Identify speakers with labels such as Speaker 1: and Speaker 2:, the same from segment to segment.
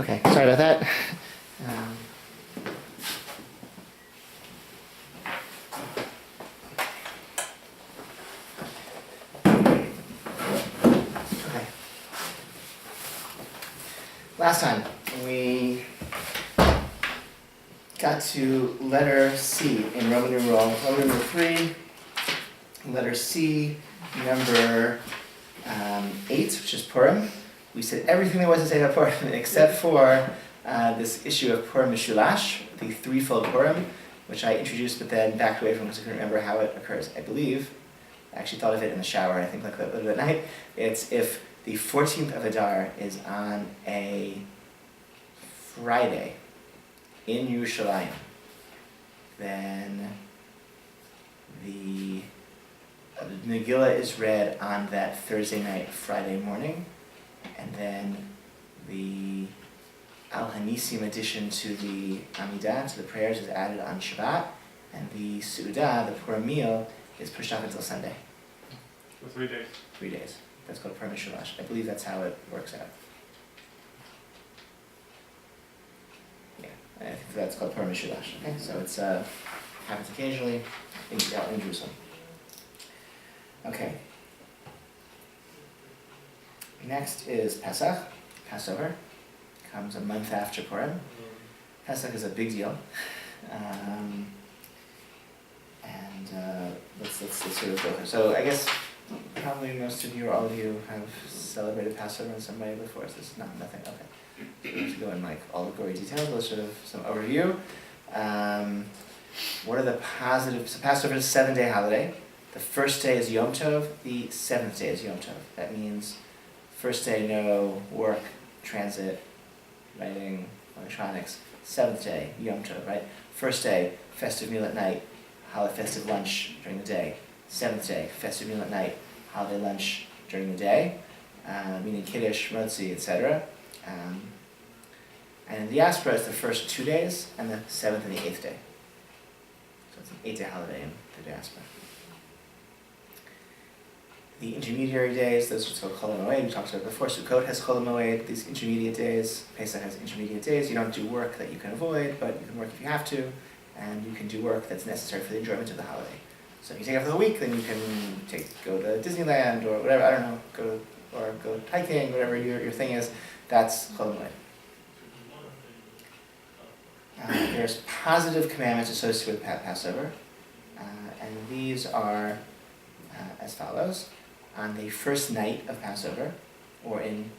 Speaker 1: Okay, sorry about that. Okay. Last time we got to letter C in Roman numeral 3, letter C, number 8, which is Purim. We said everything there was to say about Purim except for this issue of Purim Mishulash, the threefold Purim, which I introduced but then backed away from because I couldn't remember how it occurs. I believe, I actually thought of it in the shower, I think like a little bit at night. It's if the 14th of Adar is on a Friday in Yerushalayim, then the Megillah is read on that Thursday night, Friday morning, and then the Al Hanisim addition to the Amidah, to the prayers, is added on Shabbat, and the Su'udah, the Purim meal, is pushed off until Sunday.
Speaker 2: For 3 days.
Speaker 1: 3 days. That's called Purim Mishulash. I believe that's how it works out. Yeah, I think that's called Purim Mishulash. Okay, so it's happens occasionally in Jerusalem. Okay. Next is Pesach, Passover. Comes a month after Purim. Pesach is a big deal. Let's sort of go through. So I guess probably most of you or all of you have celebrated Passover in some way before, so this is nothing. Okay. So we have to go in like all the gory details, but sort of some overview. What are the positives? So Passover is a 7-day holiday. The first day is Yom Tov, the 7th day is Yom Tov. That means first day no work, transit, writing, electronics. 7th day, Yom Tov, right? First day, festive meal at night, holiday festive lunch during the day. 7th day, festive meal at night, holiday lunch during the day, meaning Kiddush, Motzi, etc. And in the diaspora, it's the first 2 days, and the 7th and the 8th day. So it's an 8-day holiday in the diaspora. The intermediary days, those are called Chol HaMoed, we talked about before. Sukkot has Chol HaMoed, these intermediate days. Pesach has intermediate days. You don't do work that you can avoid, but you can work if you have to, and you can do work that's necessary for the enjoyment of the holiday. So if you take off for the week, then you can go to Disneyland or whatever, I don't know, go hiking, whatever your thing is. That's Chol HaMoed. There's positive commandments associated with Passover, and these are as follows. On the first night of Passover, or in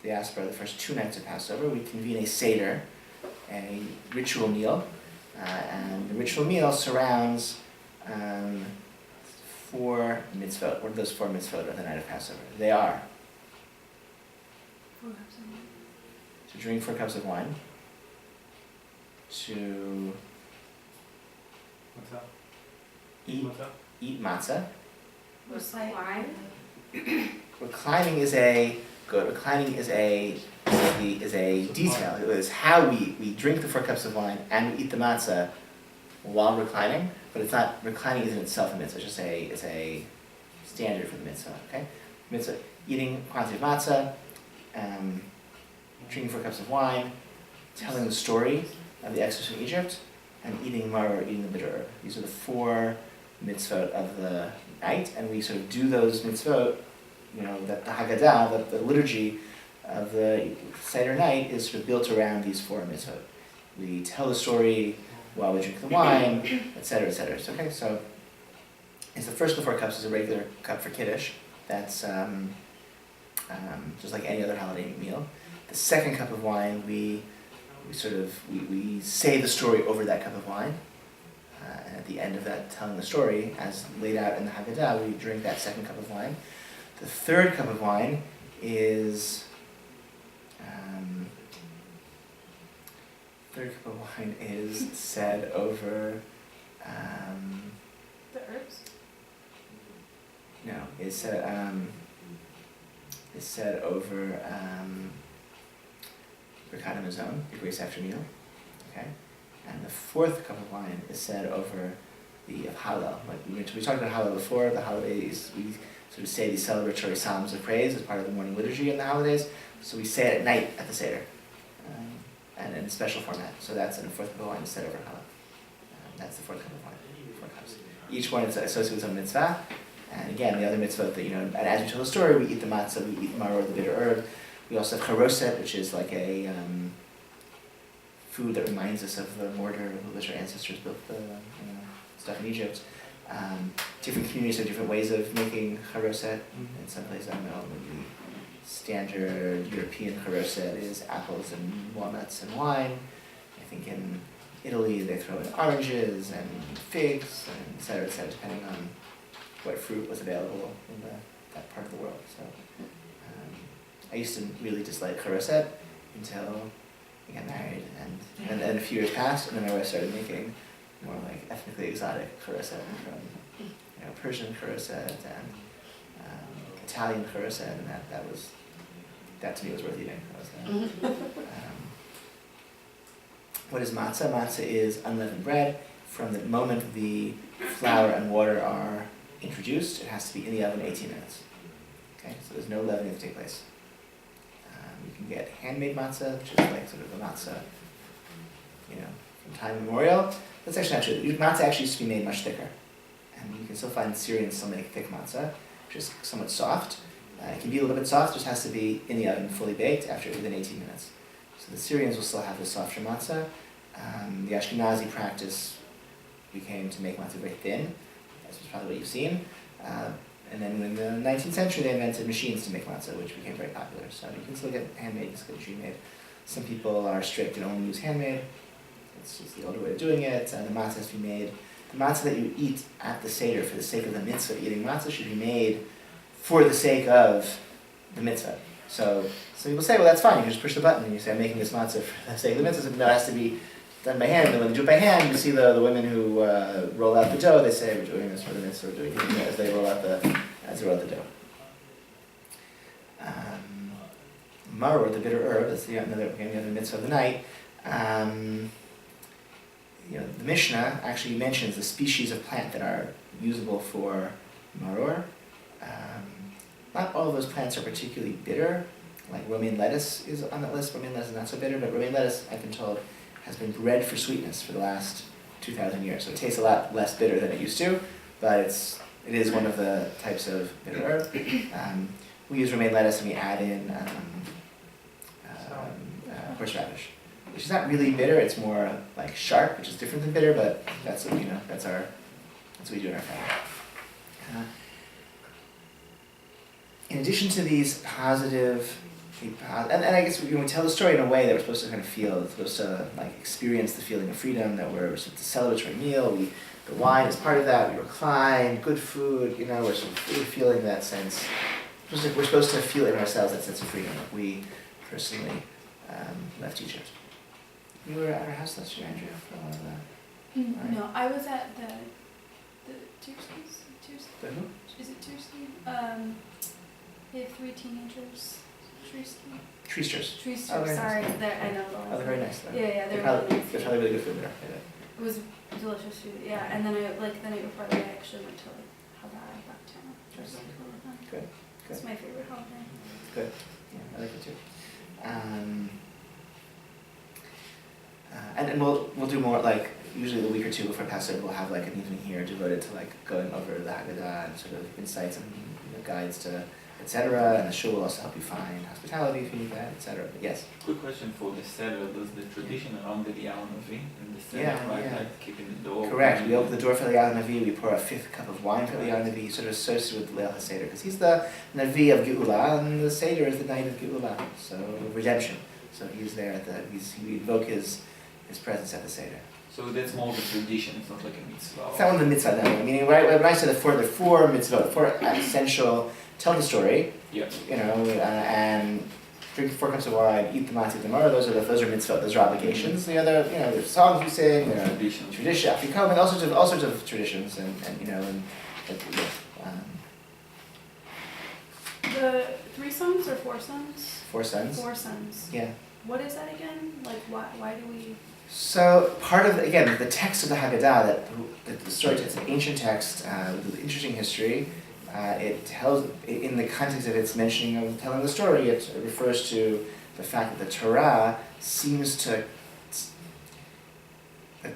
Speaker 1: the diaspora, the first 2 nights of Passover, we convene a Seder, a ritual meal, and the ritual meal surrounds 4 mitzvot. What are those 4 mitzvot of the night of Passover? They are
Speaker 3: 4 cups of wine.
Speaker 1: to drink 4 cups of wine, to
Speaker 2: What's that?
Speaker 1: eat
Speaker 2: What's that?
Speaker 1: matzah.
Speaker 3: Recline.
Speaker 1: Reclining is a detail. It is how we drink the 4 cups of wine and we eat the matzah while reclining, but it's not, reclining isn't itself a mitzvah, it's a standard for the mitzvah, okay? Mitzvah, eating quantity of matzah, drinking 4 cups of wine, telling the story of the exodus from Egypt, and eating maror, eating the bitter herb. These are the 4 mitzvot of the night, and we sort of do those mitzvot, the Haggadah, the liturgy of the Seder night is sort of built around these 4 mitzvot. We tell the story while we drink the wine, etc., etc. So, okay, so it's the first of the 4 cups is a regular cup for Kiddush. That's just like any other holiday meal. The second cup of wine, we say the story over that cup of wine. And at the end of that, telling the story, as laid out in the Haggadah, we drink that second cup of wine. The third cup of wine is said over.
Speaker 3: The herbs?
Speaker 1: No, is said over Birkat Hamazon, the grace after meal. Okay. And the 4th cup of wine is said over the Hallel. Like we talked about Hallel before. The holidays, we sort of say these celebratory psalms of praise as part of the morning liturgy in the holidays. So we say it at night at the Seder. and in a special format. So that's in a fourth cup of wine set over challah. That's the fourth cup of wine, 4 cups. Each one is associated with some mitzvah. And again, the other mitzvah that, and as we tell the story, we eat the matzah, we eat the maror, the bitter herb. We also have charoset, which is like a food that reminds us of the mortar with which our ancestors built the stuff in Egypt. Different communities have different ways of making charoset. In some places, I don't know, maybe standard European charoset is apples and walnuts and wine. I think in Italy they throw in oranges and figs and et cetera, depending on what fruit was available in that part of the world. So I used to really dislike charoset until I got married, and then a few years passed, and then I started making more like ethnically exotic charoset from Persian charoset and Italian charoset, and that to me was worth eating. What is matzah? Matzah is unleavened bread. From the moment the flour and water are introduced, it has to be in the oven 18 minutes. Okay, so there's no leavening to take place. You can get handmade matzah, which is like sort of a matzah, from time immemorial. That's actually not true. Matzah actually used to be made much thicker. And you can still find Syrians still make thick matzah, which is somewhat soft. It can be a little bit soft, just has to be in the oven fully baked within 18 minutes. So the Syrians will still have the softer matzah. The Ashkenazi practice became to make matzah very thin. That's probably what you've seen. And then in the 19th century, they invented machines to make matzah, which became very popular. So you can still get handmade, you can still get machine-made. Some people are strict and only use handmade. It's just the older way of doing it. The matzah has to be made. The matzah that you eat at the Seder for the sake of the mitzvah eating matzah should be made for the sake of the mitzvah. So people say, well, that's fine. You can just push the button and you say, I'm making this matzah for the sake of the mitzvah. So no, it has to be done by hand. And when they do it by hand, you see the women who roll out the dough. They say, we're doing this for the mitzvah. We're doing it as they roll out the dough. Maror, the bitter herb, that's the other mitzvah of the night. The Mishnah actually mentions the species of plant that are usable for maror. Not all of those plants are particularly bitter. Like romaine lettuce is on that list. Romaine lettuce is not so bitter, but romaine lettuce, I've been told, has been bred for sweetness for the last 2,000 years. So it tastes a lot less bitter than it used to, but it is one of the types of bitter herb. We use romaine lettuce and we add in horseradish, which is not really bitter. It's more like sharp, which is different than bitter, but that's what that's what we do in our family. In addition to these positive, and I guess we tell the story in a way that we're supposed to kind of feel, we're supposed to like experience the feeling of freedom, that we're supposed to celebratory meal. The wine is part of that. We recline, good food. We're sort of really feeling that sense. We're supposed to feel in ourselves that sense of freedom. Like we personally left Egypt. You were at our house last year, Andrea, for a lot of that. Right.
Speaker 3: No, I was at the Tierskis.
Speaker 1: The who?
Speaker 3: Is it Tierski? They have 3 teenagers.
Speaker 1: Treesters.
Speaker 3: Treesters,
Speaker 1: Oh, very
Speaker 3: sorry.
Speaker 1: nice.
Speaker 3: I know.
Speaker 1: Oh, they're very nice though.
Speaker 3: Yeah, they're
Speaker 1: probably,
Speaker 3: really nice.
Speaker 1: There's probably really good food there.
Speaker 3: It was delicious food, yeah. And then the night before that, I actually went to Hawaii back town. Just
Speaker 1: Good.
Speaker 3: It's my favorite holiday.
Speaker 1: Good. Yeah, I like it too. And we'll do more, like usually the week or two before Passover we'll have like an evening here devoted to like going over the Haggadah and sort of insights and guides to etc. And the shul will also help you find hospitality if you need that, etc. But yes.
Speaker 4: Quick question for the Seder. Does the tradition around the Eliyahu Navi in the Seder,
Speaker 1: Yeah.
Speaker 4: like keeping the door?
Speaker 1: Correct. We open the door for Eliyahu Navi. We pour a 5th cup of wine for Eliyahu Navi. He's sort of associated with Leil HaSeder because he's the Navi of Geula, and the Seder is the night of Geula, so redemption. So he's there we invoke his presence at the Seder.
Speaker 4: So that's more of a tradition. It's not like a mitzvah.
Speaker 1: It's not one of the mitzvah, no. Meaning, when I say the 4 mitzvot, 4 essential, tell the story,
Speaker 4: Yeah.
Speaker 1: and drink 4 cups of wine, eat the matzah, the maror, those are mitzvot, those are obligations. The other, there's songs we sing,
Speaker 4: Tradition.
Speaker 1: tradition, afikomen, all sorts of traditions, and
Speaker 3: The 3 sons or 4 sons?
Speaker 1: 4 sons.
Speaker 3: 4 sons.
Speaker 1: Yeah.
Speaker 3: What is that again? Like, why do we...
Speaker 1: So part of, again, the text of the Haggadah, the story, it's an ancient text with an interesting history. It tells, in the context of its mentioning of telling the story, it refers to the fact that the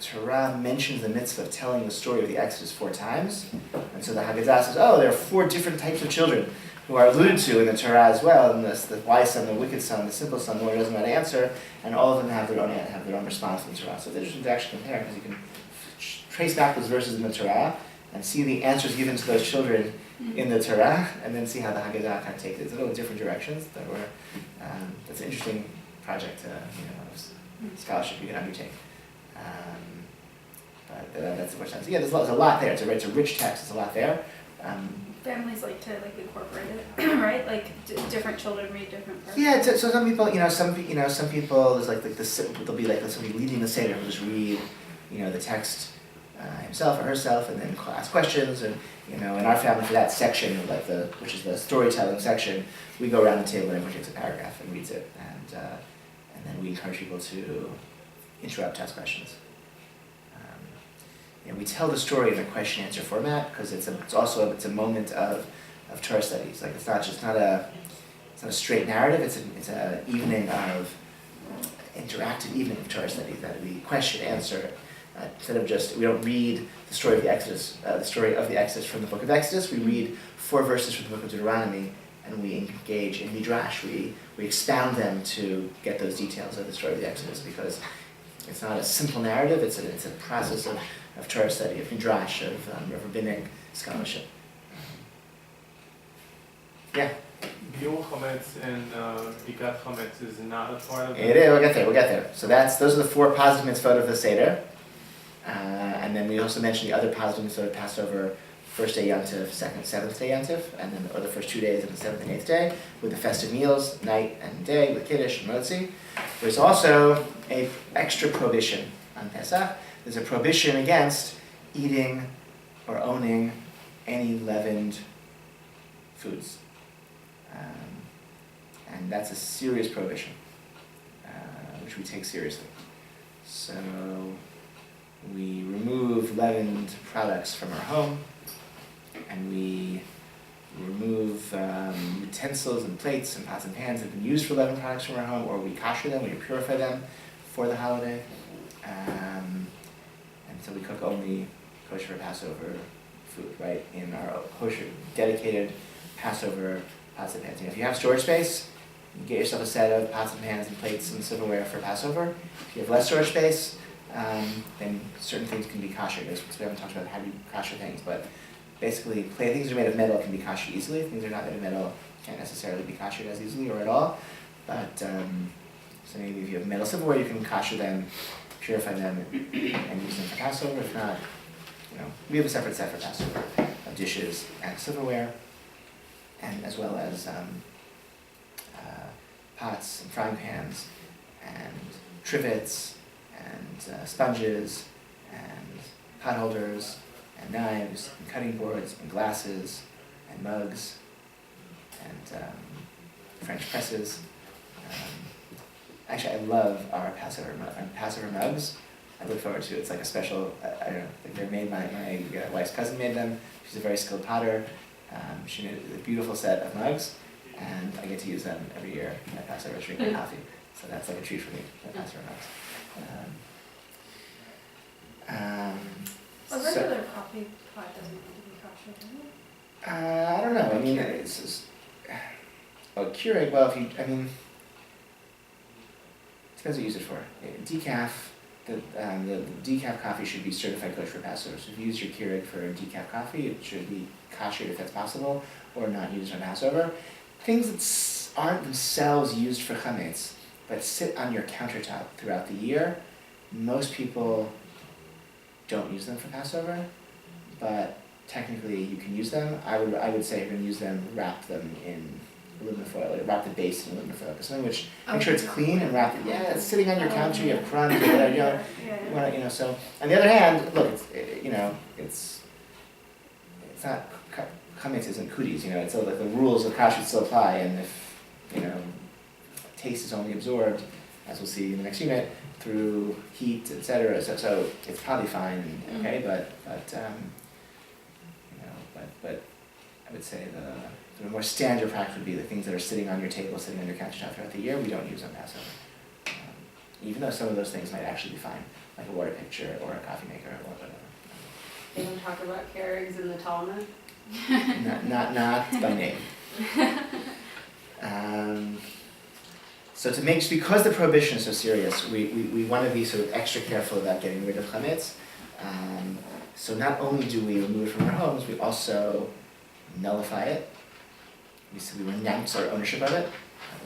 Speaker 1: Torah mentions the mitzvah of telling the story of the Exodus 4 times, and so the Haggadah says, oh, there are 4 different types of children who are alluded to in the Torah as well, and the wise son, the wicked son, the simple son, the one who doesn't know how to answer, and all of them have their own response in the Torah. So it's interesting to actually compare, because you can trace back those verses in the Torah and see the answers given to those children in the Torah, and then see how the Haggadah kind of takes it. It's a little different directions that were. That's an interesting project, scholarship you can undertake. But that's the first time. So yeah, there's a lot there. It's a rich text. There's a lot there.
Speaker 3: Families like to incorporate it, right? Like different children read different parts.
Speaker 1: Yeah. So some people, some people, there's there'll be somebody leading the seder who'll just read, the text himself or herself, and then ask questions. And in our family, for that section, which is the storytelling section, we go around the table and everyone takes a paragraph and reads it, and then we encourage people to interrupt, ask questions. We tell the story in a question-answer format because it's a moment of Torah studies. It's not a straight narrative. It's an evening of interactive evening of Torah studies that we question, answer. Instead of we don't read the story of the Exodus from the book of Exodus. We read 4 verses from the book of Deuteronomy, and we engage in midrash. We expound them to get those details of the story of the Exodus, because it's not a simple narrative. It's a process of Torah study, of midrash, of rabbinic scholarship. Yeah.
Speaker 2: Biur chametz and bikat chametz is not a part of it.
Speaker 1: It is. We'll get there. So those are the 4 positive mitzvot of the Seder. And then we also mentioned the other positive mitzvot of Passover: first day Yom Tov, second, 7th day Yom Tov, and then the first 2 days of the 7th and 8th day, with the festive meals, night and day, with Kiddush and Motzi. There's also an extra prohibition on Pesach. There's a prohibition against eating or owning any leavened foods. And that's a serious prohibition, which we take seriously. So we remove leavened products from our home, and we remove utensils and plates and pots and pans that have been used for leavened products from our home, or we kosher them, we purify them for the holiday. And so we cook only kosher Passover food, right, in our kosher dedicated Passover pots and pans. If you have storage space, you get yourself a set of pots and pans and plates and silverware for Passover. If you have less storage space, then certain things can be kosher. We haven't talked about how to kosher things, but basically, things that are made of metal can be kosher easily. Things that are not made of metal can't necessarily be koshered as easily or at all. But so maybe if you have metal silverware, you can kosher them, purify them, and use them for Passover. If not, we have a separate set for Passover of dishes and silverware, and as well as pots and frying pans and trivets and sponges and pot holders and knives and cutting boards and glasses and mugs and French presses. Actually, I love our Passover mugs. I look forward to it. It's like a special, I don't know, they're made, my wife's cousin made them. She's a very skilled potter. She made a beautiful set of mugs, and I get to use them every year at Passover to drink my coffee. So that's like a treat for me, the Passover mugs.
Speaker 3: A regular coffee pot doesn't need to be kosher, does it?
Speaker 1: I don't know. I mean, it's just, Keurig. Well, depends what you use it for. Decaf. The decaf coffee should be certified kosher for Passover. So if you use your Keurig for decaf coffee, it should be kosher if that's possible, or not used on Passover. Things that aren't themselves used for chametz, but sit on your countertop throughout the year, most people don't use them for Passover, but technically you can use them. I would say if you're going to use them, wrap them in aluminum foil, wrap the base in aluminum foil. Something which, make sure it's clean and wrap it. Yeah, it's sitting on your counter, you have crumbs, or whatever, so. On the other hand, look, it's not, chametz isn't cooties, it's so like the rules of kashrut still apply, and if, taste is only absorbed, as we'll see in the next unit, through heat, etc. So it's probably fine, okay, but would say the more standard practice would be the things that are sitting on your table, sitting on your countertop throughout the year, we don't use on Passover. Even though some of those things might actually be fine, like a water pitcher or a coffee maker or whatever.
Speaker 5: They don't talk about carrots in the Talmud.
Speaker 1: Not by name. So because the prohibition is so serious, we want to be sort of extra careful about getting rid of chametz. So not only do we remove it from our homes, we also nullify it. We renounce our ownership of it.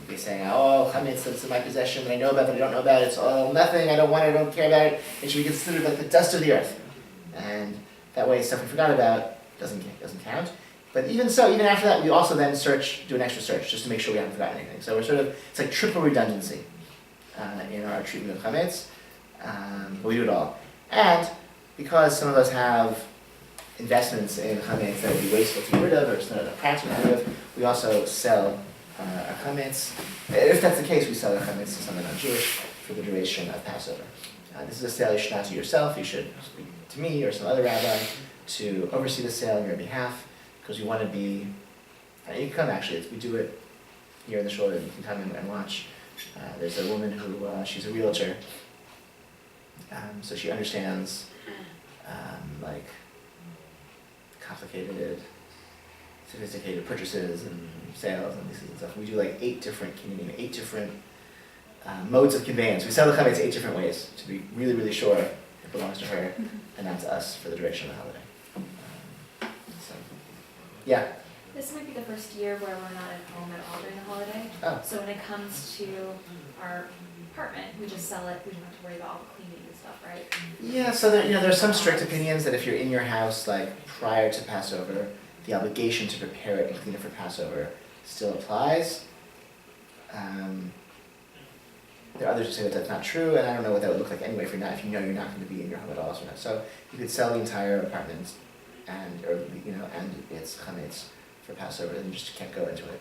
Speaker 1: We'd be saying, oh, chametz, that's in my possession, that I know about, but I don't know about. It's all nothing, I don't want it, I don't care about it. It should be considered like the dust of the earth. And that way, stuff we forgot about doesn't count. But even so, even after that, we also then do an extra search, just to make sure we haven't forgotten anything. So it's like triple redundancy in our treatment of chametz. But we do it all. And because some of us have investments in chametz that would be wasteful to get rid of, or it's not practical to get rid of, we also sell our chametz. If that's the case, we sell our chametz to someone non-Jewish for the duration of Passover. This is a sale you should not do yourself. You should speak to me or some other rabbi to oversee the sale on your behalf, because you want to be. You can come actually. We do it here in the shul. You can come and watch. There's a woman who she's a realtor, so she understands like complicated, sophisticated purchases and sales and these and stuff. We do like 8 different modes of conveyance. We sell the chametz 8 different ways to be really, really sure it belongs to her and not to us for the duration of the holiday. So, yeah.
Speaker 6: This might be the first year where we're not at home at all during the holiday.
Speaker 1: Oh.
Speaker 6: So when it comes to our apartment, we just sell it. We don't have to worry about all the cleaning and stuff, right?
Speaker 1: Yeah. So there are some strict opinions that if you're in your house like prior to Passover, the obligation to prepare it and clean it for Passover still applies. There are others who say that that's not true, and I don't know what that would look like anyway if you know you're not going to be in your home at all. So you could sell the entire apartment and its chametz for Passover, and you just can't go into it.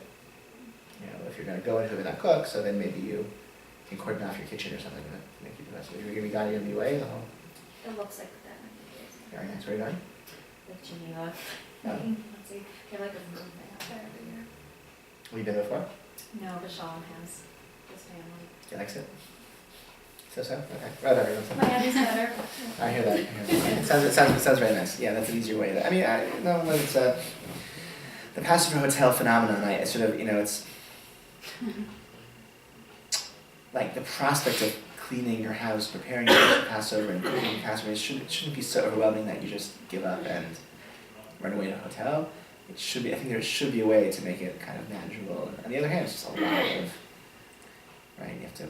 Speaker 1: If you're going to go into it and not cook, so then maybe you can cordon off your kitchen or something to make you do that. So if you're going to be gone, you're going to be away the whole.
Speaker 6: It looks like that.
Speaker 1: Very nice. Where are you going?
Speaker 6: Like Geneva.
Speaker 1: Oh.
Speaker 6: Let's see. They like a movement out there every year.
Speaker 1: Have you been before?
Speaker 6: No, but Sean has his family.
Speaker 1: He likes it? So? Okay. Whatever.
Speaker 6: Miami's better.
Speaker 1: I hear that. It sounds very nice. Yeah, that's an easier way. It's the Passover hotel phenomenon. It's like the prospect of cleaning your house, preparing your house for Passover, and cooking Passover. It shouldn't be so overwhelming that you just give up and run away to a hotel. It should be. I think there should be a way to make it kind of manageable. On the other hand, it's just a lot of. Right, you have to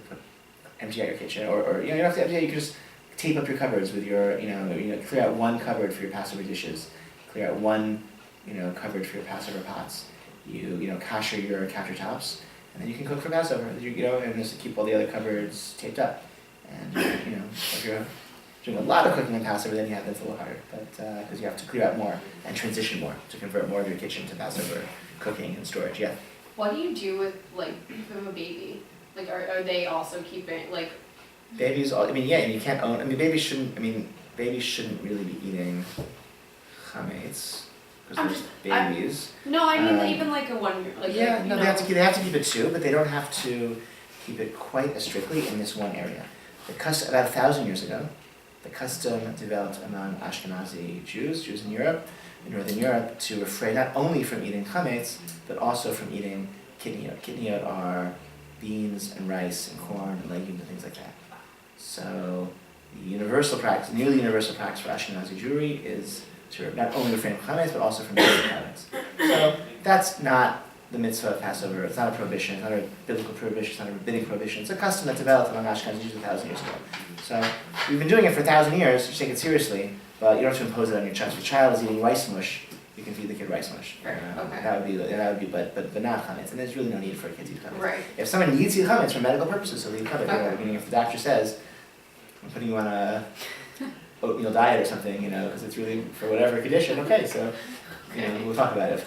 Speaker 1: empty out your kitchen, or you don't have to empty out. You can just tape up your cupboards with your, clear out one cupboard for your Passover dishes, clear out one, cupboard for your Passover pots. You kosher your countertops, and then you can cook for Passover. And just keep all the other cupboards taped up. And if you're doing a lot of cooking on Passover, then that's a little harder, but because you have to clear out more and transition more to convert more of your kitchen to Passover cooking and storage. Yeah.
Speaker 5: What do you do with if you have a baby? Like, are they also keeping
Speaker 1: Babies, you can't own. Babies shouldn't really be eating chametz because they're babies.
Speaker 5: No, I mean even like a 1 year.
Speaker 1: They have to keep it too, but they don't have to keep it quite as strictly in this one area. About 1,000 years ago, the custom developed among Ashkenazi Jews in Europe, in Northern Europe, to refrain not only from eating chametz, but also from eating kitniyot. Kitniyot are beans and rice and corn and legumes and things like that. So the nearly universal practice for Ashkenazi Jewry is to not only refrain from chametz, but also from eating chametz. So that's not the mitzvah of Passover. It's not a prohibition. It's not a biblical prohibition. It's not a rabbinic prohibition. It's a custom that developed among Ashkenazi Jews 1,000 years ago. So we've been doing it for 1,000 years. You take it seriously, but you don't have to impose it on your child. If your child is eating rice mush, you can feed the kid rice mush.
Speaker 5: Right. Okay.
Speaker 1: That would be, but not chametz. And there's really no need for a kid to eat chametz.
Speaker 5: Right.
Speaker 1: If someone needs to eat chametz for medical purposes, so they eat chametz.
Speaker 5: Okay.
Speaker 1: Meaning if the doctor says, "I'm putting you on a oatmeal diet or something," because it's really for whatever condition. Okay, so we'll talk about it.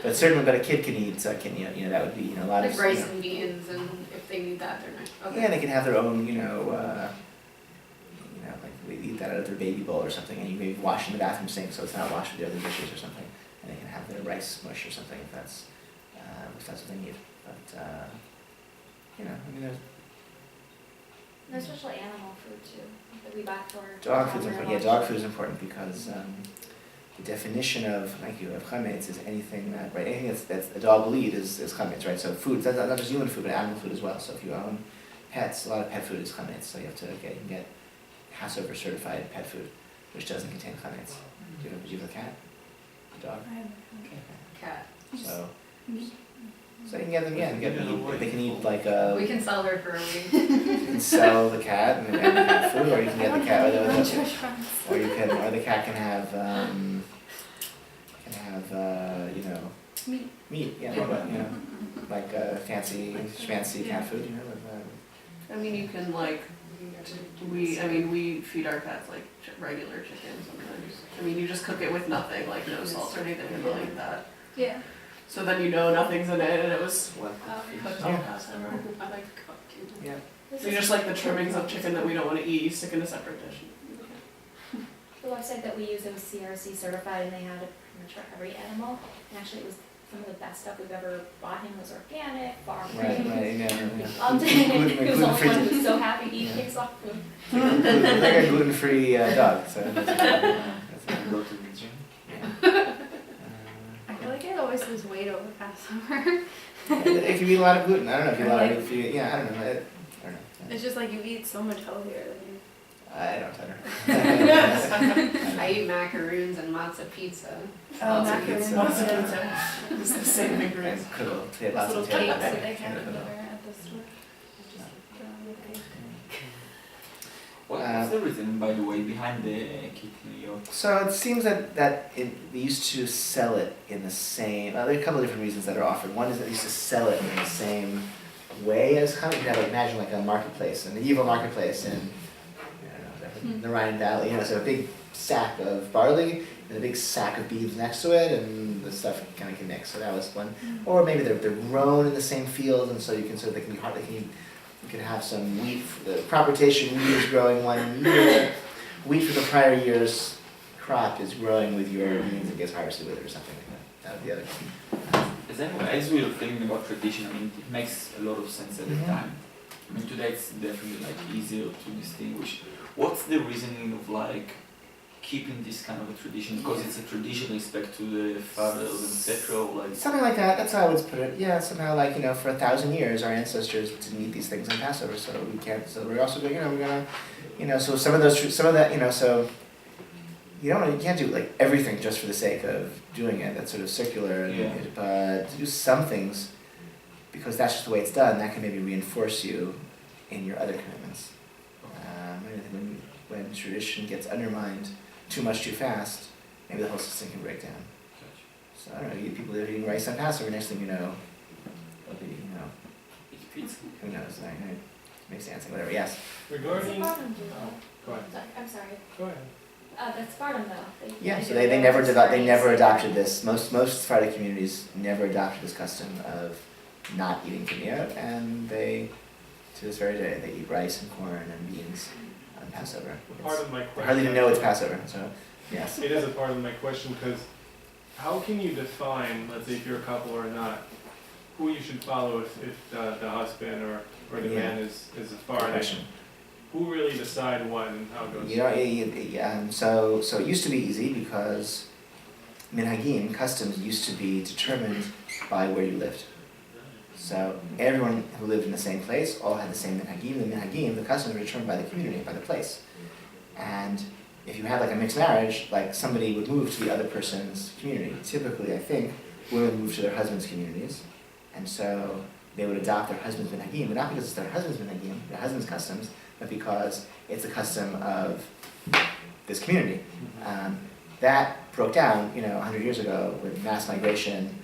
Speaker 1: But certainly, a kid can eat kitniyot. That would be a lot of
Speaker 5: rice and beans, and if they need that, they're nice. Okay.
Speaker 1: Yeah, they can have their own we eat that out of their baby bowl or something, and you maybe wash in the bathroom sink so it's not washed with the other dishes or something, and they can have their a rice mush or something if that's what they need. But I mean,
Speaker 6: There's special animal food too, that we buy for.
Speaker 1: dog food's
Speaker 6: our
Speaker 1: important. Yeah,
Speaker 6: lunch.
Speaker 1: dog food is important because the definition of chametz is anything that anything that's a dog will eat is chametz, right? So food, that's not just human food, but animal food as well. So if you own pets, a lot of pet food is chametz. So you have to get Passover certified pet food, which doesn't contain chametz. Do you have a cat? A dog?
Speaker 3: I have
Speaker 5: Cat.
Speaker 1: So
Speaker 3: meat.
Speaker 1: so you can get them, yeah, they can eat like
Speaker 5: We can sell her for a week.
Speaker 1: you can sell the cat and cat food, or you can get the cat,
Speaker 3: Lunch restaurants.
Speaker 1: or the cat can have
Speaker 3: Meat.
Speaker 1: yeah, like fancy schmancy cat food, with,
Speaker 7: I mean, you can we feed our pets like regular chicken sometimes. I mean, you just cook it with nothing, like no salt or anything like that.
Speaker 3: Yeah.
Speaker 7: So then you know nothing's in it and it was
Speaker 1: what,
Speaker 7: cooked
Speaker 1: Yeah.
Speaker 7: on Passover.
Speaker 5: I like cooking.
Speaker 1: yeah.
Speaker 6: This
Speaker 7: So
Speaker 6: is
Speaker 7: just like the trimmings of chicken that we don't want to eat, you stick in a separate dish.
Speaker 6: the website that we used, it was CRC certified, and they had it pretty much for every animal. And actually, it was some of the best stuff we've ever bought him. Was organic, farm
Speaker 1: Right,
Speaker 6: raised.
Speaker 1: yeah.
Speaker 6: Loved it. He was the only
Speaker 1: Gluten-free.
Speaker 6: one who was so happy to eat
Speaker 1: Yeah.
Speaker 6: pig soft food.
Speaker 1: They're a gluten-free dog, so that's a
Speaker 4: Go to the gym.
Speaker 3: I feel like I always lose weight over Passover.
Speaker 1: if you eat a lot of gluten, I don't know if you
Speaker 3: Or like-
Speaker 1: I don't know. I don't know.
Speaker 3: It's just like you eat so much healthier than you.
Speaker 1: I don't.
Speaker 5: I eat macaroons and matzo pizza.
Speaker 3: Oh,
Speaker 1: Lots of
Speaker 3: macarons.
Speaker 1: pizza.
Speaker 7: Lots of pizza. It's the same ingredients.
Speaker 1: And kugel, yeah, lots
Speaker 3: Little
Speaker 1: of
Speaker 3: cakes
Speaker 1: kugel.
Speaker 3: that they have
Speaker 1: Yeah,
Speaker 3: in
Speaker 1: kugel.
Speaker 3: there at the store. Throw on the cake.
Speaker 4: What's the reason, by the way, behind the keeping your
Speaker 1: So it seems that they used to sell it in the same. There are a couple of different reasons that are offered. One is that they used to sell it in the same way as kind of, you have imagine like a marketplace, an medieval marketplace in the Rhine Valley. So a big sack of barley and a big sack of beans next to it, and the stuff kind of can mix. So that was one. Or maybe they're grown in the same field, and so you can they can be hard. You can have some wheat. The crop rotation wheat is growing one year. Wheat for the prior year's crop is growing with your beans and gets harvested with it or something like that. That would be the other.
Speaker 4: As anyway, as we were thinking about tradition, I mean, it makes a lot of sense at the
Speaker 1: Mhm.
Speaker 4: time. I mean, today it's definitely like easier to distinguish. What's the reasoning of like keeping this kind of a tradition? Because it's a tradition respect to the fathers, etc. Like
Speaker 1: Something like that. That's how I would put it. Yeah, somehow like for 1,000 years our ancestors didn't eat these things on Passover, so we can't. So we're also going. We're gonna. So some of that. So you can't do like everything just for the sake of doing it. That's sort of circular.
Speaker 4: Yeah.
Speaker 1: But to do some things because that's just the way it's done. That can maybe reinforce you in your other commitments. When tradition gets undermined too much too fast, maybe the whole system can break down. So I don't know, people that are eating rice on Passover, next thing you know, they'll be,
Speaker 4: it's pizza.
Speaker 1: who knows, makes dancing, whatever, yes.
Speaker 6: It's
Speaker 2: Regarding,
Speaker 6: Spartan too, though.
Speaker 2: go ahead,
Speaker 6: I'm sorry.
Speaker 2: go ahead.
Speaker 6: That's Spartan though.
Speaker 1: Yeah,
Speaker 6: do
Speaker 1: so
Speaker 6: it
Speaker 1: they
Speaker 6: there,
Speaker 1: never
Speaker 6: it's
Speaker 1: they never
Speaker 6: Spartan.
Speaker 1: adopted this, most Sephardic communities never adopted this custom of not eating kibiyot, and they, to this very day, they eat rice and corn and beans on Passover.
Speaker 2: Part of my
Speaker 1: They
Speaker 2: question.
Speaker 1: hardly even know it's Passover, so, yes.
Speaker 2: It is a part of my question, because how can you define, let's say if you're a couple or not, who you should follow if the husband or the
Speaker 1: Yeah.
Speaker 2: man is a
Speaker 1: Good
Speaker 2: Sephardic?
Speaker 1: question.
Speaker 2: Who really decide what and how it goes?
Speaker 1: So it used to be easy because minhagim, customs, used to be determined by where you lived. So everyone who lived in the same place all had the same minhagim. The minhagim, the customs, were determined by the community, by the place. And if you had like a mixed marriage, like somebody would move to the other person's community. Typically, I think, women move to their husband's communities. And so they would adopt their husband's minhagim, but not because it's their husband's minhagim, their husband's customs, but because it's the custom of this community. That broke down, 100 years ago with mass migration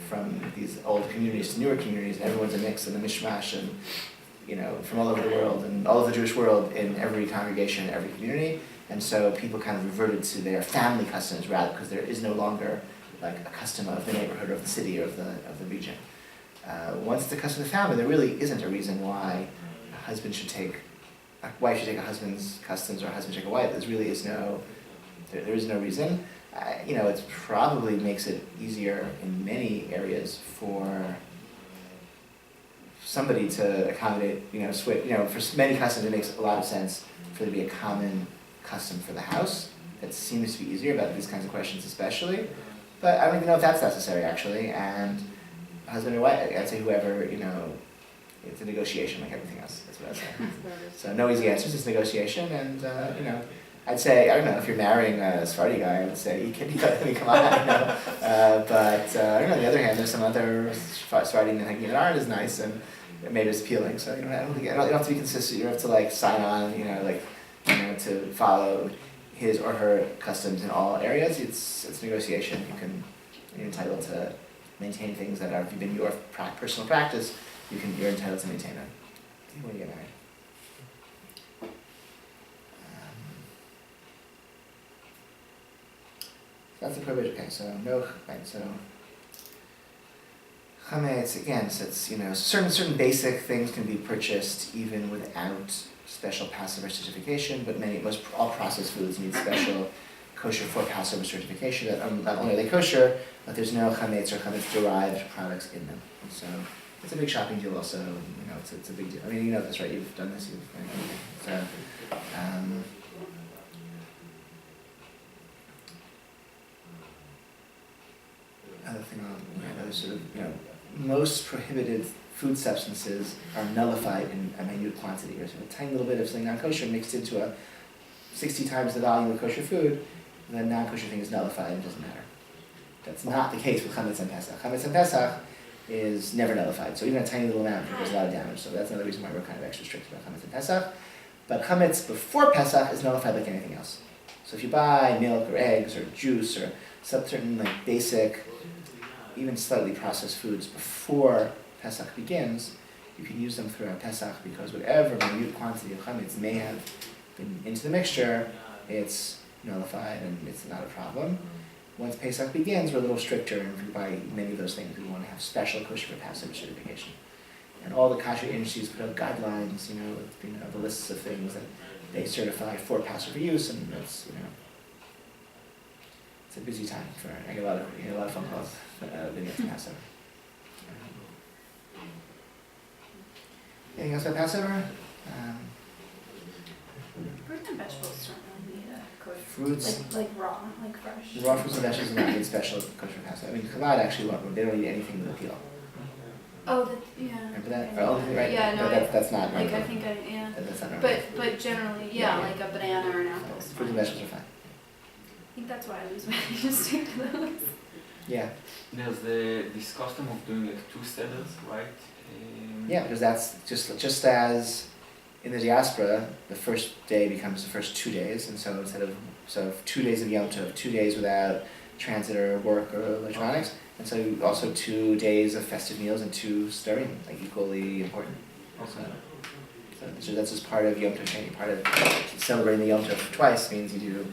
Speaker 1: from these old communities to newer communities, and everyone's a mix and a mishmash, and from all over the world, and all of the Jewish world in every congregation, every community, and so people kind of reverted to their family customs rather, because there is no longer like a custom of the neighborhood or of the city or of the region. Once it's a custom of the family, there really isn't a reason why a wife should take a husband's customs or a husband should take a wife. There is no reason. it probably makes it easier in many areas for somebody to accommodate, switch, for many customs it makes a lot of sense for there to be a common custom for the house. It seems to be easier about these kinds of questions especially, but I don't even know if that's necessary actually, and husband or wife, I'd say whoever, it's a negotiation like everything else, that's what I'd say. So no easy answers, it's negotiation, and, I'd say, I don't know, if you're marrying a Sephardi guy, I would say, come on, but, on the other hand, there's some other Sephardi thinking that art is nice, and maybe it's appealing, so, you don't have to be consistent, you don't have to, like, sign on, to follow his or her customs in all areas. It's negotiation, you're entitled to maintain things that have been your personal practice, you're entitled to maintain them when you get married. That's the prohibition. Okay, so no, right? So chametz again. So it's certain basic things can be purchased even without special Passover certification, but all processed foods need special kosher for Passover certification. That not only are they kosher, but there's no chametz or chametz derived products in them. And so it's a big shopping deal. Also, it's a big deal. I mean, you know this, right? You've done this. So. Other thing other sort of, most prohibited food substances are nullified in a minute quantity, or so a tiny little bit of something non-kosher mixed into 60 times the volume of kosher food, and the non-kosher thing is nullified, it doesn't matter. That's not the case with chametz and pesach. Chametz and pesach is never nullified, so even a tiny little amount does a lot of damage, so that's another reason why we're kind of extra strict about chametz and pesach. But chametz before pesach is nullified like anything else. So if you buy milk or eggs or juice or certain like basic, even slightly processed foods before Pesach begins, you can use them throughout Pesach because whatever minute quantity of chametz may have been into the mixture, it's nullified and it's not a problem. Once Pesach begins, we're a little stricter, and if we buy many of those things, we want to have special kosher Passover certification. And all the kosher agencies put out guidelines, with the lists of things that they certify for Passover use, and it's it's a busy time I get a lot of phone calls leading up to Passover. Anything else about Passover?
Speaker 3: Fruit and vegetables don't really need a kosher.
Speaker 1: Fruits.
Speaker 3: Like raw, like fresh.
Speaker 1: Raw fruits and vegetables do not need special kosher Passover. I mean, Chabad actually they don't need anything with a peel.
Speaker 3: Oh, yeah.
Speaker 1: Remember that? Right?
Speaker 3: Yeah, no,
Speaker 1: But that's not
Speaker 3: like
Speaker 1: normal.
Speaker 3: I think
Speaker 1: That's not normal.
Speaker 3: But generally,
Speaker 1: Yeah.
Speaker 3: like a banana or an apple is
Speaker 1: Fruits and
Speaker 3: fine.
Speaker 1: vegetables are fine.
Speaker 3: I think that's why I lose weight. Just stick to those.
Speaker 1: Yeah.
Speaker 4: There's this custom of doing like 2 seders, right?
Speaker 1: Yeah, because that's just as in the diaspora, the first day becomes the first 2 days, and so instead of 2 days of Yom Tov, 2 days without transit or work or electronics, and so also 2 days of festive meals and 2 stirring, like equally important. So that's just part of Yom Tov Sheni. Part of celebrating the Yom Tov twice means you do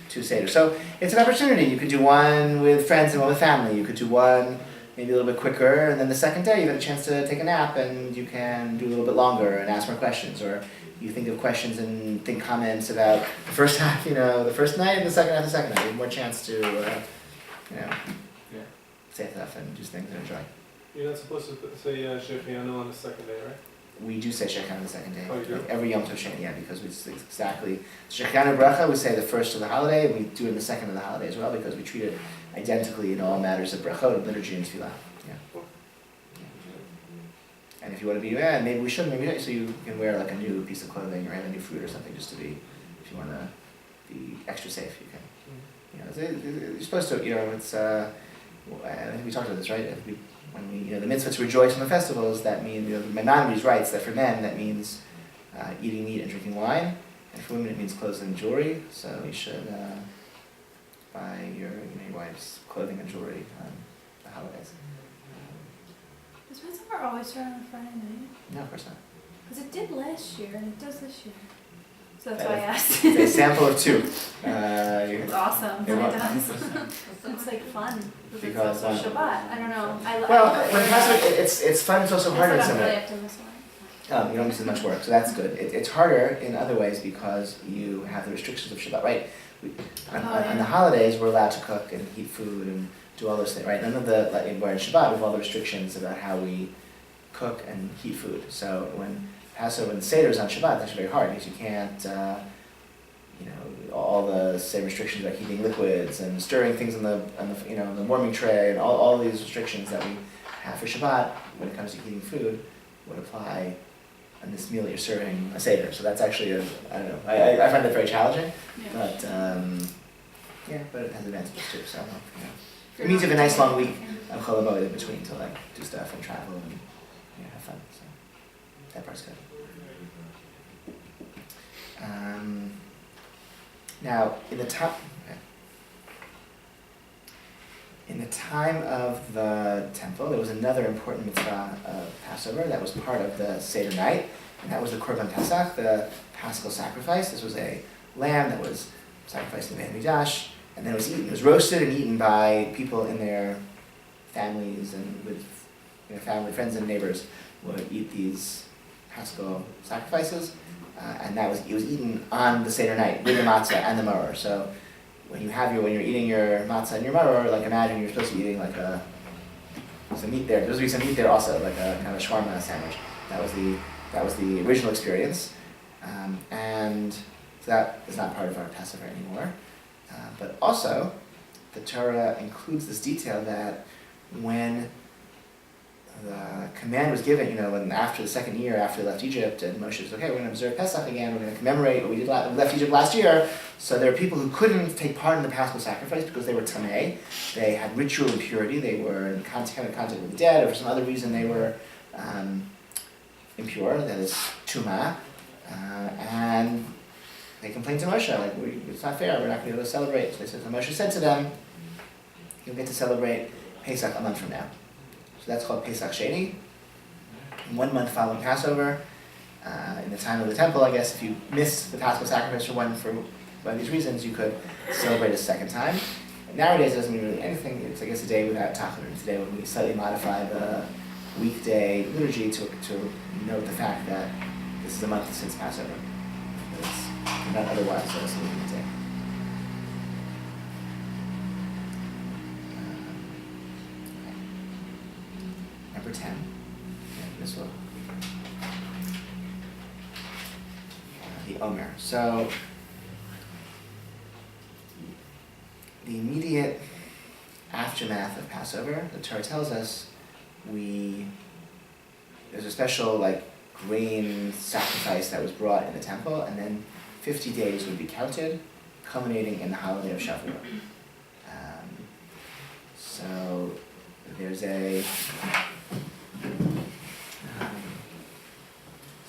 Speaker 1: 2 seders. So it's an opportunity. You could do one with friends and one with family. You could do one maybe a little bit quicker, and then the second day you have a chance to take a nap and you can do a little bit longer and ask more questions, or you think of questions and think comments about the first half, the first night, and the second half, the second night. You have more chance to, say stuff and do things and enjoy.
Speaker 2: You're not supposed to say Shechianu on the second day, right?
Speaker 1: We do say Shechianu the second day.
Speaker 2: Oh, you do?
Speaker 1: Every Yom Tov Sheni, because it's exactly Shechianu Bracha. We say the first of the holiday, and we do it in the second of the holiday as well, because we treat it identically in all matters of brachot, liturgy, and tefillah. Yeah. And if you want to be, maybe we should, maybe not, so you can wear like a new piece of clothing or have a new fruit or something, just to be, if you want to be extra safe, you can. You're supposed to, it's. I think we talked about this, right? The mitzvah to rejoice on the festivals, that means, Maimonides writes that for men that means eating meat and drinking wine, and for women it means clothes and jewelry. So you should buy your wife's clothing and jewelry on the holidays.
Speaker 3: Does Passover always start on a Friday night?
Speaker 1: No, of course not.
Speaker 3: Because it did last year and it does this year. So that's
Speaker 1: Uh,
Speaker 3: why I asked.
Speaker 1: It's a sample of 2.
Speaker 3: It's awesome.
Speaker 1: It
Speaker 3: It
Speaker 1: was.
Speaker 3: does. It's like fun. Because it's
Speaker 1: Because,
Speaker 3: also Shabbat. I don't know.
Speaker 1: Well,
Speaker 3: I
Speaker 1: when Passover, it's fun. It's also harder in some
Speaker 3: really
Speaker 1: ways.
Speaker 3: have to miss one.
Speaker 1: You don't miss as much work, so that's good. It's harder in other ways because you have the restrictions of Shabbat, right? On the holidays, we're allowed to cook and heat food and do all those things, right? None of the, like, where in Shabbat, we have all the restrictions about how we cook and heat food. So when Passover and Seder is on Shabbat, that's very hard, because you can't, all the same restrictions about heating liquids and stirring things on the the warming tray, and all these restrictions that we have for Shabbat when it comes to heating food would apply on this meal that you're serving a Seder. So that's actually I don't know, I find that very challenging, but but it has advantages too, so it means you have a nice long week of Chol Hamoed in between to like do stuff and travel and have fun, so that part's good. Now, in the time of the temple, there was another important mitzvah of Passover that was part of the Seder night, and that was the Korban Pesach, the Paschal sacrifice. This was a lamb that was sacrificed in the Beit Mikdash, and then it was eaten. It was roasted and eaten by people in their families and with family, friends, and neighbors would eat these Paschal sacrifices. And it was eaten on the Seder night with the matzah and the maror. So when you're eating your matzah and your maror, like imagine you're supposed to be eating like some meat there. There's supposed to be some meat there also, like a kind of a shawarma sandwich. That was the original experience, and so that is not part of our Passover anymore. But also, the Torah includes this detail that when the command was given, when after the second year after they left Egypt, and Moshe was okay, we're going to observe Pesach again, we're going to commemorate what we left Egypt last year. So there were people who couldn't take part in the Paschal sacrifice because they were tamei, they had ritual impurity, they were in contact with the dead, or for some other reason they were impure, that is tumah, and they complained to Moshe, like, it's not fair, we're not going to be able to celebrate. So Moshe said to them, you'll get to celebrate Pesach a month from now. So that's called Pesach Sheni. 1 month following Passover, in the time of the temple, I guess, if you missed the Paschal sacrifice for one of these reasons, you could celebrate a second time. And nowadays, it doesn't mean really anything. It's, I guess, a day without tachanun. It's a day when we slightly modify the weekday liturgy to note the fact that this is a month since Passover. But it's not otherwise a significant day. Number 10, this one. The Omer. So, the immediate aftermath of Passover, the Torah tells us there's a special grain sacrifice that was brought in the temple, and then 50 days would be counted, culminating in the holiday of Shavuot. So there's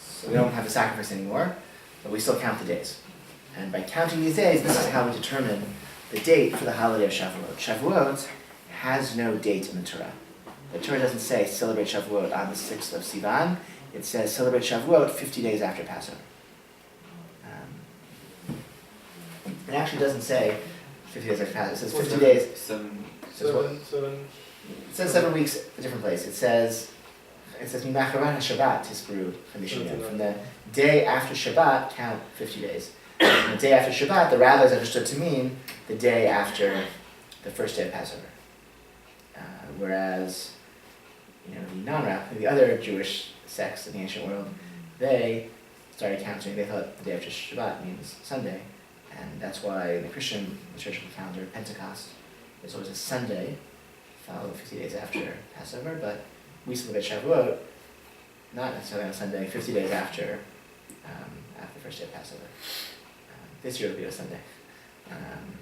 Speaker 1: so we don't have the sacrifice anymore, but we still count the days. And by counting these days, this is how we determine the date for the holiday of Shavuot. Shavuot has no date in the Torah. The Torah doesn't say celebrate Shavuot on the 6th of Sivan. It says celebrate Shavuot 50 days after Passover. It actually doesn't say 50 days after Passover. It says 50 days.
Speaker 2: Seven.
Speaker 1: It says 7 weeks, a different place. It says Minacharat Shabbat Tisperu Chamishim. From the day after Shabbat, count 50 days. And the day after Shabbat, the rabbis understood to mean the day after the first day of Passover. Whereas, the other Jewish sects in the ancient world, they started counting, they thought the day after Shabbat means Sunday. And that's why in the Christian liturgical calendar, Pentecost is always a Sunday, followed 50 days after Passover, but we celebrate Shavuot, not necessarily on Sunday, 50 days after the first day of Passover. This year it'll be a Sunday,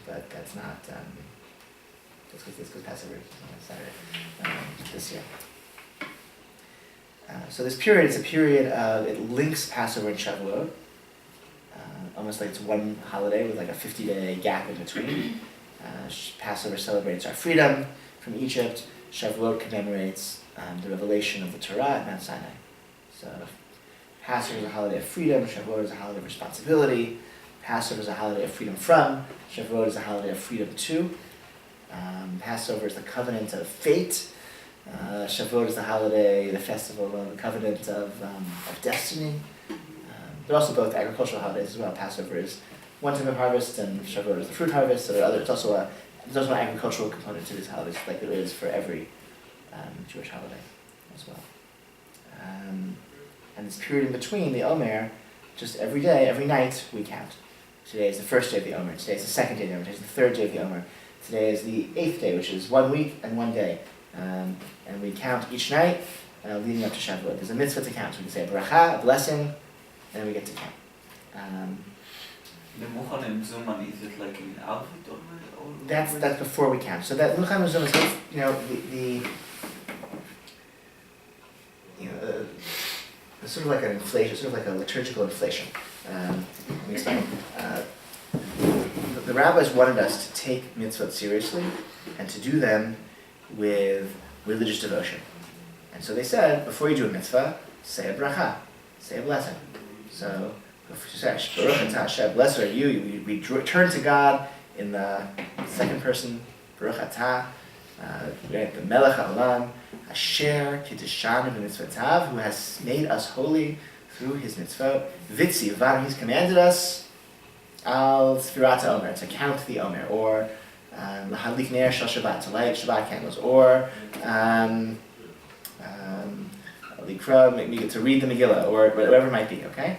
Speaker 1: but that's not, that's because Passover is on Saturday this year. So this period is a period of, it links Passover and Shavuot, almost like it's one holiday with a 50-day gap in between. Passover celebrates our freedom from Egypt. Shavuot commemorates the revelation of the Torah at Mount Sinai. So Passover is a holiday of freedom, Shavuot is a holiday of responsibility. Passover is a holiday of freedom from, Shavuot is a holiday of freedom to. Passover is the covenant of fate. Shavuot is the holiday, the festival of the covenant of destiny. They're also both agricultural holidays as well. Passover is one time of harvest, and Shavuot is the fruit harvest. So there's also an agricultural component to these holidays, like there is for every Jewish holiday as well. And this period in between the Omer, just every day, every night, we count. Today is the first day of the Omer. Today is the second day of the Omer. Today is the third day of the Omer. Today is the 8th day, which is 1 week and 1 day. And we count each night leading up to Shavuot. There's a mitzvah to count. So we can say a bracha, a blessing, and then we get to count.
Speaker 4: The Muhan and Zuman, is it like in Alvit or?
Speaker 1: That's before we count. So that Muhan is, you know, it's sort of like an inflation, sort of like a liturgical inflation. Let me explain. The rabbis wanted us to take mitzvot seriously and to do them with religious devotion. And so they said, before you do a mitzvah, say a bracha, say a blessing. So, if you say, Baruch atah Hashem, blessed are you, we turn to God in the second person, Baruch atah, the Melech HaOlam, Asher Kiddishanu b'mitzvotav, who has made us holy through his mitzvot. Vitzivav, he's commanded us al Sfirat Omer, to count the Omer, or Lahadlik Ner Shel Shabbat, to light Shabbat candles, or Likra, to read the Megillah, or whatever it might be, okay?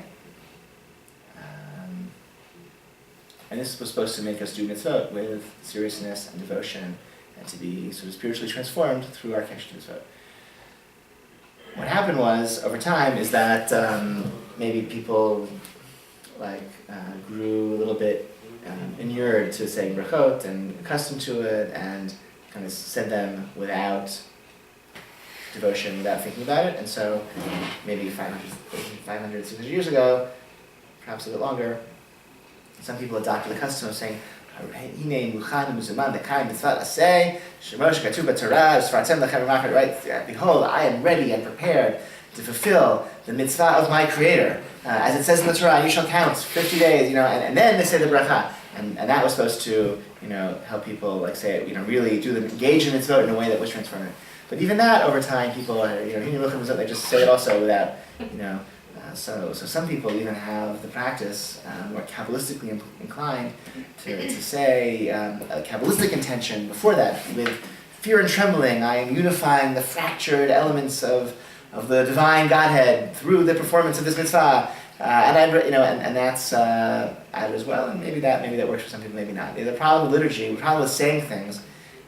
Speaker 1: And this was supposed to make us do mitzvot with seriousness and devotion, and to be sort of spiritually transformed through our connection to mitzvot. What happened was, over time, is that maybe people grew a little bit inured to saying brachot and accustomed to it, and kind of said them without devotion, without thinking about it. And so maybe 500, 600 years ago, perhaps a bit longer, some people adopted the custom of saying, right? Behold, I am ready and prepared to fulfill the mitzvah of my Creator. As it says in the Torah, you shall count 50 days, and then they say the bracha. And that was supposed to, help people, really engage in mitzvah in a way that was transformative. But even that, over time, people are, they just say it also without, So some people even have the practice, more Kabbalistically inclined, to say a Kabbalistic intention before that, with fear and trembling, I am unifying the fractured elements of the divine Godhead through the performance of this mitzvah, and that's added as well. And maybe that works for some people, maybe not. The problem with liturgy, the problem with saying things,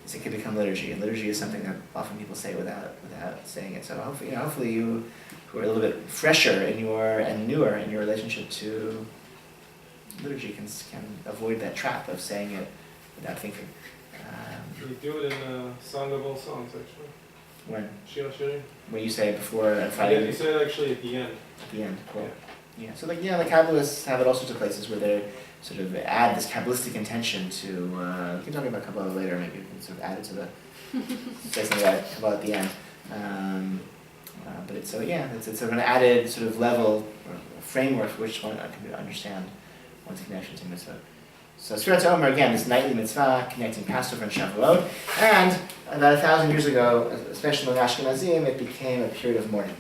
Speaker 1: is it can become liturgy, and liturgy is something that often people say without saying it. So hopefully you, who are a little bit fresher and newer in your relationship to liturgy, can avoid that trap of saying it without thinking.
Speaker 2: We do it in Song of All Songs, actually.
Speaker 1: When?
Speaker 2: Shir Shirim.
Speaker 1: When you say it before and
Speaker 2: I
Speaker 1: Friday.
Speaker 2: you say it actually at the end.
Speaker 1: At the end, cool. Yeah. So the Kabbalists have it all sorts of places where they sort of add this Kabbalistic intention to. We can talk about Kabbalah later. Maybe we can sort of add it to the. Say something about Kabbalah at the end. But it's sort of an added sort of level or framework for which one can understand one's connection to mitzvah. So Sfirat Omer, again, this nightly mitzvah connecting Passover and Shavuot, and about 1,000 years ago, especially in Ashkenazim, it became a period of mourning,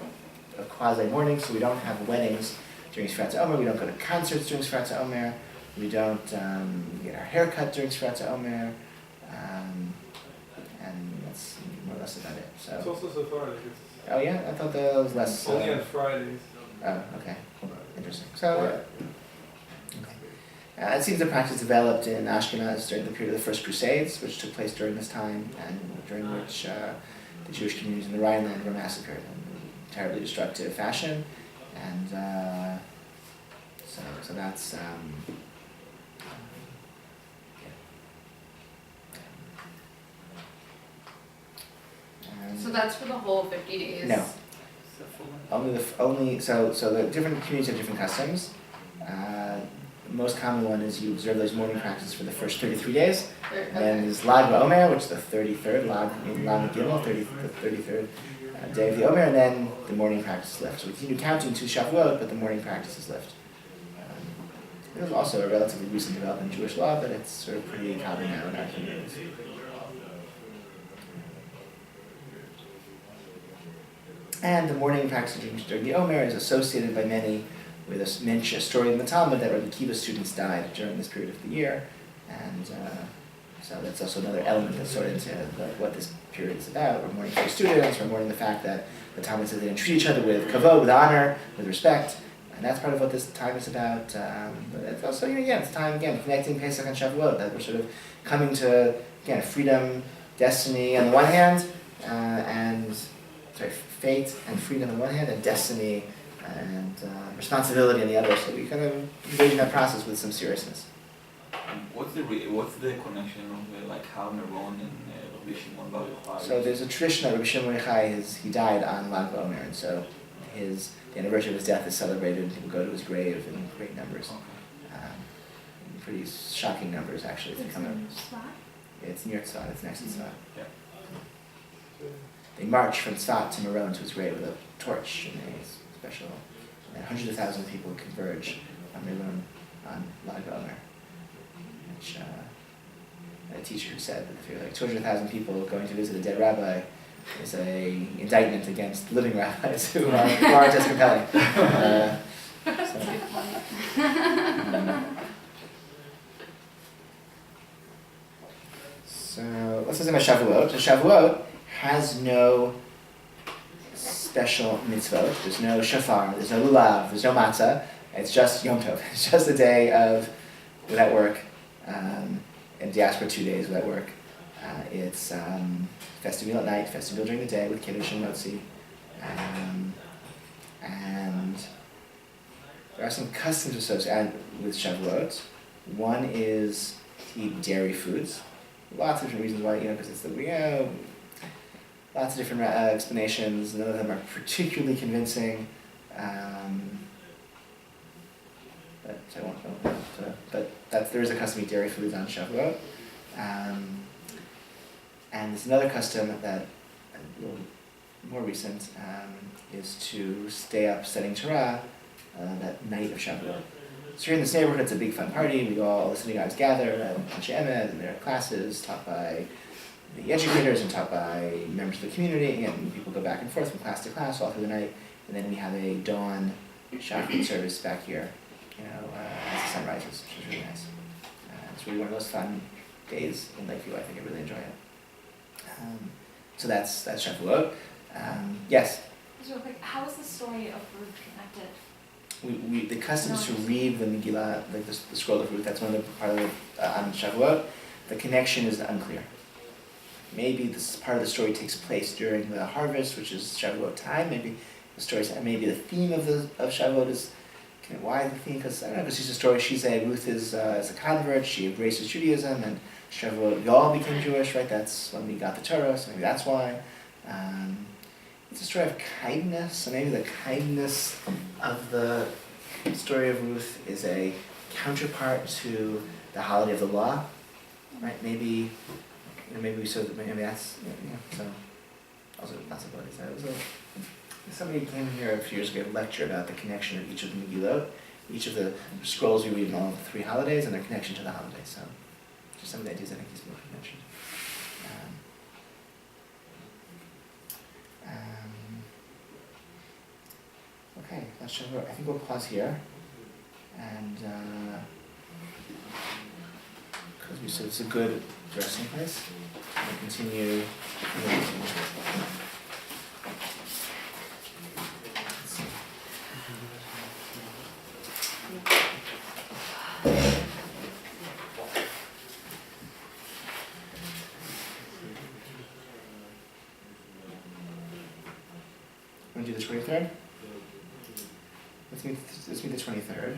Speaker 1: of quasi-mourning. So we don't have weddings during Sfirat Omer, we don't go to concerts during Sfirat Omer, we don't get our hair cut during Sfirat Omer, and that's more or less about it. So.
Speaker 2: It's also Sephardic.
Speaker 1: Oh yeah, I thought that was less.
Speaker 2: Only on Fridays.
Speaker 1: Oh, okay, interesting. So, it seems the practice developed in Ashkenaz during the period of the First Crusades, which took place during this time, and during which the Jewish communities in the Rhineland were massacred in terribly destructive fashion, and so that's.
Speaker 5: So that's for the whole 50 days?
Speaker 1: No. So the different communities have different customs. The most common one is you observe those morning practices for the first 33 days.
Speaker 5: Okay.
Speaker 1: And then there's Lag BaOmer, which is the 33rd, Lag Gimel, the 33rd day of the Omer, and then the morning practice is left. So we continue counting to Shavuot, but the morning practice is left. It was also a relatively recent development in Jewish law, but it's sort of pretty common now in our communities. And the morning practice during the Omer is associated by many with a story in the Talmud that Rabbi Kiva's students died during this period of the year, and so that's also another element that's sort of into what this period is about. We're mourning for the students, we're mourning the fact that the Talmud says they didn't treat each other with kavod, with honor, with respect, and that's part of what this time is about. But it's also, again, it's time, again, connecting Pesach and Shavuot, that we're sort of coming to, again, freedom, destiny on the one hand, fate and freedom on the one hand, and destiny and responsibility on the other. So we kind of engage in that process with some seriousness.
Speaker 4: What's the connection of like how Meron and Rabbi Shimon Bar Yochai?
Speaker 1: So there's a tradition that Rabbi Shimon Bar Yochai, he died on Lag BaOmer, and so the anniversary of his death is celebrated. People go to his grave in great numbers.
Speaker 4: Okay.
Speaker 1: In pretty shocking numbers, actually. If you come out.
Speaker 3: Spot?
Speaker 1: It's near Tzfat, it's next to Tzfat.
Speaker 4: Yeah.
Speaker 1: They march from Tzfat to Meron to his grave with a torch and a special, and hundreds of thousands of people converge on Meron on Lag BaOmer. Which, a teacher who said that if you're like 200,000 people going to visit a dead rabbi is a indictment against living rabbis who aren't as compelling. So let's listen about Shavuot. So Shavuot has no special mitzvot. There's no shofar, there's no lulav, there's no matzah. It's just Yom Tov. It's just a day of without work, and diaspora 2 days without work. It's festive meal at night, festive meal during the day with kiddush and motzi. And there are some customs associated with Shavuot. One is to eat dairy foods. Lots of different reasons why, because it's lots of different explanations. None of them are particularly convincing. But I won't go into but there is a custom to eat dairy foods on Shavuot. And there's another custom that, a little more recent, is to stay up studying Torah that night of Shavuot. So here in this neighborhood, it's a big fun party. All the synagogues gather, Anshe Emed, and there are classes taught by the educators and taught by members of the community, and people go back and forth from class to class all through the night. And then we have a dawn Shavuot service back here, as the sun rises, which is really nice. It's really one of those fun days in Lakeview. I think I really enjoy it. So that's Shavuot. Yes?
Speaker 6: Just real quick, how is the story of Ruth connected?
Speaker 1: The custom is to read the Megillah, like the scroll of Ruth. That's one of the part of on Shavuot. The connection is unclear. Maybe this part of the story takes place during the harvest, which is Shavuot time. Maybe the story, maybe the theme of Shavuot is. Why the theme? Because I don't know. Because she's a story. Ruth is a convert. She embraces Judaism, and Shavuot, we all became Jewish, right? That's when we got the Torah. So maybe that's why. It's a story of kindness. So maybe the kindness of the story of Ruth is a counterpart to the holiday of the law, right? Maybe that's so. Also, possibilities. Somebody came here a few years ago, gave a lecture about the connection of each of the Megillot, each of the scrolls we read in all the 3 holidays, and their connection to the holidays. So, just some of the ideas I think these people mentioned. Okay, that's Shavuot. I think we'll pause here, and because we said it's a good resting place, we'll continue. Want to do the 23rd? Let's meet the 23rd.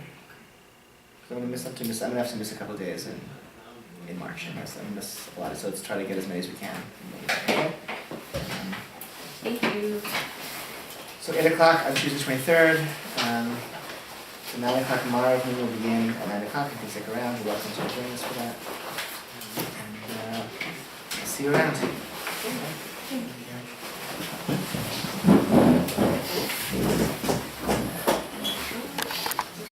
Speaker 1: So I'm gonna have to miss a couple of days in March. I'm gonna miss a lot, so let's try to get as many as we can. Okay?
Speaker 6: Thank you.
Speaker 1: So 8 o'clock on Tuesday 23rd. So 9 o'clock tomorrow, we will begin at 9 o'clock. You can stick around. You're welcome to join us for that. And see you around.